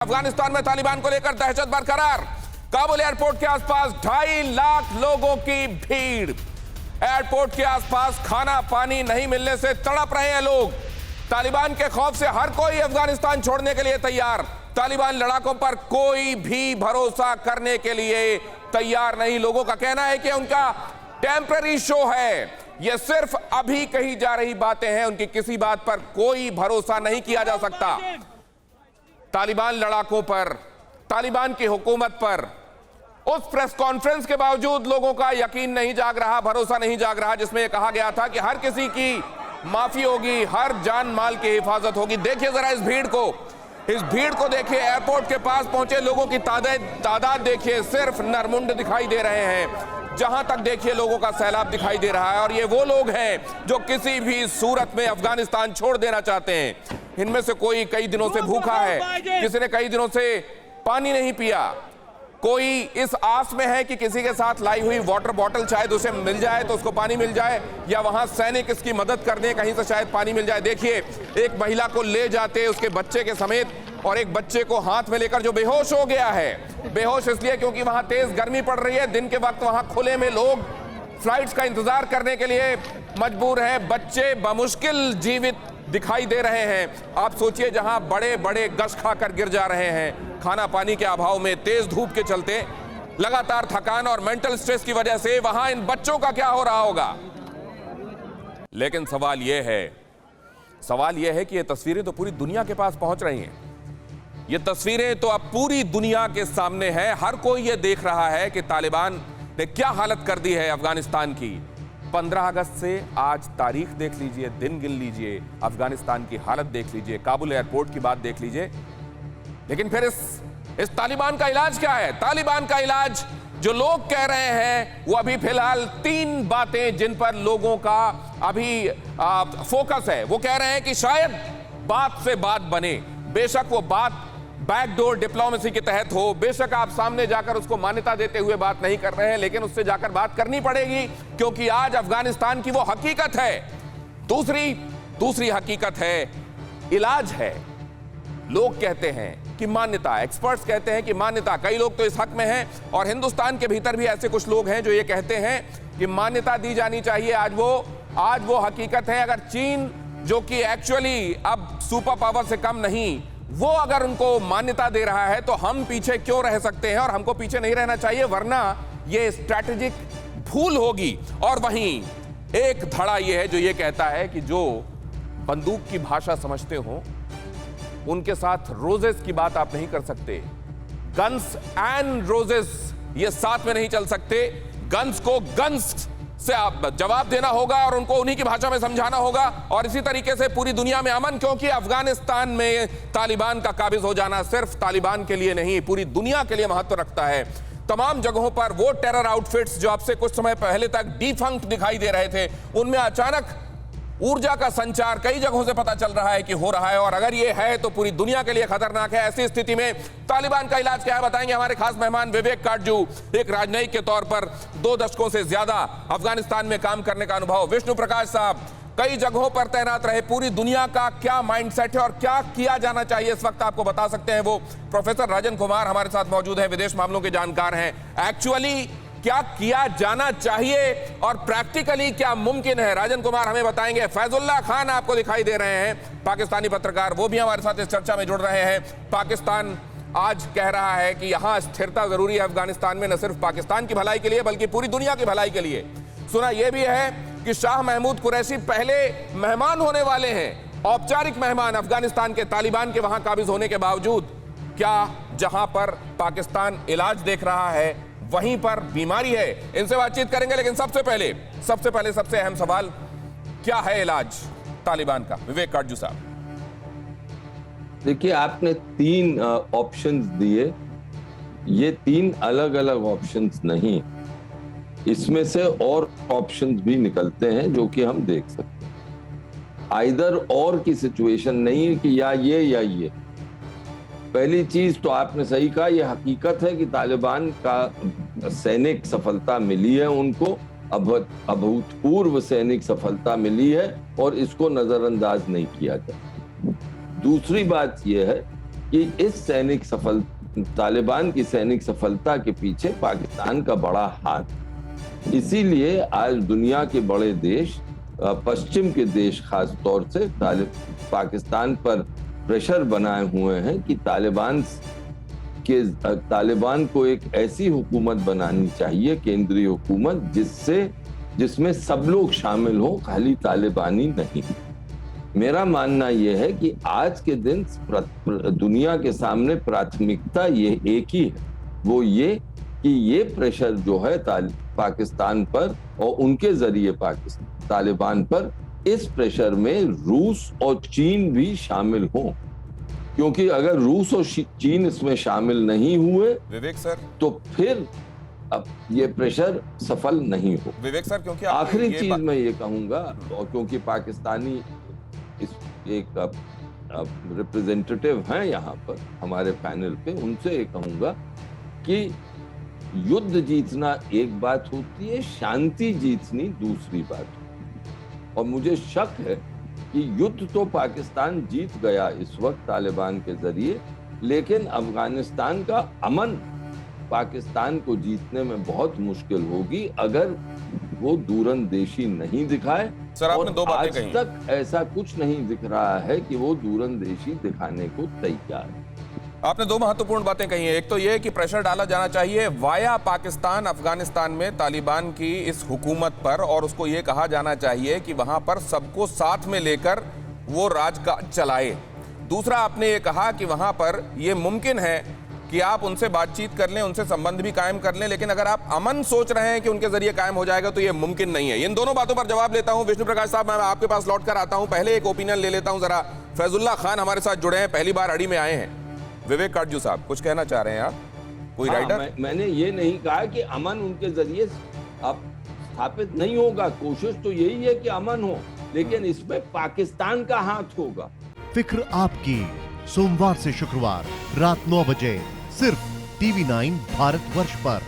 अफगानिस्तान में तालिबान को लेकर दहशत बरकरार। काबुल एयरपोर्ट के आसपास 2.5 लाख लोगों की भीड़। एयरपोर्ट के आसपास खाना पानी नहीं मिलने से तड़प रहे हैं लोग। तालिबान के खौफ से हर कोई अफगानिस्तान छोड़ने के लिए तैयार। तालिबान लड़ाकों पर कोई भी भरोसा करने के लिए तैयार नहीं। लोगों का कहना है कि उनका टेम्पररी शो है, यह सिर्फ अभी कही जा रही बातें हैं, उनकी किसी बात पर कोई भरोसा नहीं किया जा सकता। तालिबान लड़ाकों पर, तालिबान की हुकूमत पर उस प्रेस कॉन्फ्रेंस के बावजूद लोगों का यकीन नहीं जाग रहा, भरोसा नहीं जाग रहा, जिसमें यह कहा गया था कि हर किसी की माफी होगी, हर जान माल की हिफाजत होगी। देखिए जरा इस भीड़ को देखिए। एयरपोर्ट के पास पहुंचे लोगों की तादाद देखिए, सिर्फ नरमुंड दिखाई दे रहे हैं। जहां तक देखिए लोगों का सैलाब दिखाई दे रहा है, और ये वो लोग हैं जो किसी भी सूरत में अफगानिस्तान छोड़ देना चाहते हैं। इनमें से कोई कई दिनों से भूखा है, किसी ने कई दिनों से पानी नहीं पिया, कोई इस आस में है कि किसी के साथ लाई हुई वाटर बॉटल शायद उसे मिल जाए तो उसको पानी मिल जाए, या वहां सैनिक इसकी मदद कर दें, कहीं से शायद पानी मिल जाए। देखिए एक महिला को ले जाते उसके बच्चे के समेत, और एक बच्चे को हाथ में लेकर जो बेहोश हो गया है। बेहोश इसलिए क्योंकि वहां तेज गर्मी पड़ रही है, दिन के वक्त वहां खुले में लोग फ्लाइट्स का इंतजार करने के लिए मजबूर हैं। बच्चे बमुश्किल जीवित दिखाई दे रहे हैं। आप सोचिए जहां बड़े बड़े गश खाकर गिर जा रहे हैं, खाना पानी के अभाव में, तेज धूप के चलते, लगातार थकान और मेंटल स्ट्रेस की वजह से वहां इन बच्चों का क्या हो रहा होगा। लेकिन सवाल यह है कि ये तस्वीरें तो पूरी दुनिया के पास पहुंच रही हैं। ये तस्वीरें तो अब पूरी दुनिया के सामने है। हर कोई ये देख रहा है कि तालिबान ने क्या हालत कर दी है अफगानिस्तान की। 15 अगस्त से आज तारीख देख लीजिए, दिन गिन लीजिए, अफगानिस्तान की हालत देख लीजिए, काबुल एयरपोर्ट की बात देख लीजिए। लेकिन फिर इस तालिबान का इलाज क्या है? तालिबान का इलाज जो लोग कह रहे हैं वो अभी फिलहाल 3 बातें जिन पर लोगों का अभी फोकस है। वो कह रहे हैं कि शायद बात से बात बने, बेशक वो बात बैकडोर डिप्लोमेसी के तहत हो, बेशक आप सामने जाकर उसको मान्यता देते हुए बात नहीं कर रहे हैं, लेकिन उससे जाकर बात करनी पड़ेगी, क्योंकि आज अफगानिस्तान की वो हकीकत है। दूसरी हकीकत है, इलाज है। लोग कहते हैं कि मान्यता, एक्सपर्ट्स कहते हैं कि मान्यता, कई लोग तो इस हक में हैं, और हिंदुस्तान के भीतर भी ऐसे कुछ लोग हैं जो ये कहते हैं कि मान्यता दी जानी चाहिए। आज वो हकीकत है। अगर चीन, जो कि एक्चुअली अब सुपर पावर से कम नहीं, वो अगर उनको मान्यता दे रहा है तो हम पीछे क्यों रह सकते हैं, और हमको पीछे नहीं रहना चाहिए, वरना ये स्ट्रैटेजिक भूल होगी। और वहीं एक धड़ा ये है जो ये कहता है कि जो बंदूक की भाषा समझते हो उनके साथ रोजेस की बात आप नहीं कर सकते। गन्स एंड रोजेस ये साथ में नहीं चल सकते। गन्स को गन्स से आप जवाब देना होगा और उनको उन्हीं की भाषा में समझाना होगा, और इसी तरीके से पूरी दुनिया में अमन, क्योंकि अफगानिस्तान में तालिबान का काबिज हो जाना सिर्फ तालिबान के लिए नहीं, पूरी दुनिया के लिए महत्व रखता है। तमाम जगहों पर वो टेरर आउटफिट्स जो आपसे कुछ समय पहले तक डिफंक्ट दिखाई दे रहे थे, उनमें अचानक ऊर्जा का संचार कई जगहों से पता चल रहा है कि हो रहा है, और अगर ये है तो पूरी दुनिया के लिए खतरनाक है। ऐसी स्थिति में तालिबान का इलाज क्या है, बताएंगे हमारे खास मेहमान विवेक काटजू, एक राजनयिक के तौर पर 2 दशकों से ज्यादा अफगानिस्तान में काम करने का अनुभव। विष्णु प्रकाश साहब कई जगहों पर तैनात रहे, पूरी दुनिया का क्या माइंडसेट है और क्या किया जाना चाहिए इस वक्त आपको बता सकते हैं। वो प्रोफेसर राजन कुमार हमारे साथ मौजूद है, विदेश मामलों के जानकार हैं। एक्चुअली क्या किया जाना चाहिए और प्रैक्टिकली क्या मुमकिन है, राजन कुमार हमें बताएंगे। फैजुल्लाह खान आपको दिखाई दे रहे हैं, पाकिस्तानी पत्रकार, वो भी हमारे साथ इस चर्चा में जुड़ रहे हैं। पाकिस्तान आज कह रहा है कि यहां स्थिरता जरूरी है अफगानिस्तान में, न सिर्फ पाकिस्तान की भलाई के लिए बल्कि पूरी दुनिया की भलाई के लिए। सुना यह भी है कि शाह महमूद कुरैशी पहले मेहमान होने वाले हैं, औपचारिक मेहमान अफगानिस्तान के, तालिबान के वहां काबिज होने के बावजूद। क्या जहां पर पाकिस्तान इलाज देख रहा है वहीं पर बीमारी है? इनसे बातचीत करेंगे, लेकिन सबसे पहले सबसे अहम सवाल, क्या है इलाज तालिबान का? विवेक काटजू साहब। देखिए, आपने 3 ऑप्शंस दिए, ये 3 अलग अलग ऑप्शंस नहीं, इसमें से और ऑप्शंस भी निकलते हैं जो कि हम देख सकते हैं। आइदर और की सिचुएशन नहीं है कि या ये। पहली चीज तो आपने सही कहा, यह हकीकत है कि तालिबान का सैनिक सफलता मिली है, उनको अभूतपूर्व सैनिक सफलता मिली है, और इसको नजरअंदाज नहीं किया जाता। दूसरी बात यह है कि इस तालिबान की सैनिक सफलता के पीछे पाकिस्तान का बड़ा हाथ। इसीलिए आज दुनिया के बड़े देश, पश्चिम के देश खास तौर से पाकिस्तान पर प्रेशर बनाए हुए हैं कि तालिबान को एक ऐसी हुकूमत बनानी चाहिए, केंद्रीय हुकूमत, जिसमें सब लोग शामिल हो, खाली तालिबानी नहीं। मेरा मानना यह है कि आज के दिन दुनिया के सामने प्राथमिकता ये एक ही है, वो ये कि ये प्रेशर जो है पाकिस्तान पर और उनके जरिए तालिबान पर, इस प्रेशर में रूस और चीन भी शामिल हों, क्योंकि अगर रूस और चीन इसमें शामिल नहीं हुए विवेक सर, तो फिर अब ये प्रेशर सफल नहीं हो। विवेक सर, क्योंकि आखिरी चीज मैं ये कहूंगा, और क्योंकि पाकिस्तानी एक रिप्रेजेंटेटिव हैं यहाँ पर हमारे पैनल पे, उनसे ये कहूंगा कि युद्ध जीतना एक बात होती है, शांति जीतनी दूसरी बात होती है। और मुझे शक है कि युद्ध तो पाकिस्तान जीत गया इस वक्त तालिबान के जरिए, लेकिन अफगानिस्तान का अमन पाकिस्तान को जीतने में बहुत मुश्किल होगी अगर वो दूरंदेशी नहीं दिखाए। सर, आपने दो बातें कही। आज तक ऐसा कुछ नहीं दिख रहा है कि वो दूरंदेशी दिखाने को तैयार है। आपने दो महत्वपूर्ण बातें कही हैं। एक तो यह कि प्रेशर डाला जाना चाहिए वाया पाकिस्तान अफगानिस्तान में तालिबान की इस हुकूमत पर, और उसको ये कहा जाना चाहिए कि वहां पर सबको साथ में लेकर वो राजकाज चलाए। दूसरा, आपने ये कहा कि वहां पर ये मुमकिन है कि आप उनसे बातचीत कर लें, उनसे संबंध भी कायम कर लें, लेकिन अगर आप अमन सोच रहे हैं कि उनके जरिए कायम हो जाएगा तो ये मुमकिन नहीं है। इन दोनों बातों पर जवाब लेता हूं। विष्णु प्रकाश साहब, मैं आपके पास लौट कर आता हूं। पहले एक ओपिनियन ले लेता हूं जरा। फैजुल्लाह खान हमारे साथ जुड़े हैं, पहली बार अड़ी में आए हैं। विवेक काटजू साहब, कुछ कहना चाह रहे हैं आप? कोई राइटर? मैंने ये नहीं कहा कि अमन उनके जरिए अब स्थापित नहीं होगा। कोशिश तो यही है कि अमन हो, लेकिन इसमें पाकिस्तान का हाथ होगा। फिक्र आपकी, सोमवार से शुक्रवार रात 9 बजे सिर्फ TV9 भारतवर्ष पर।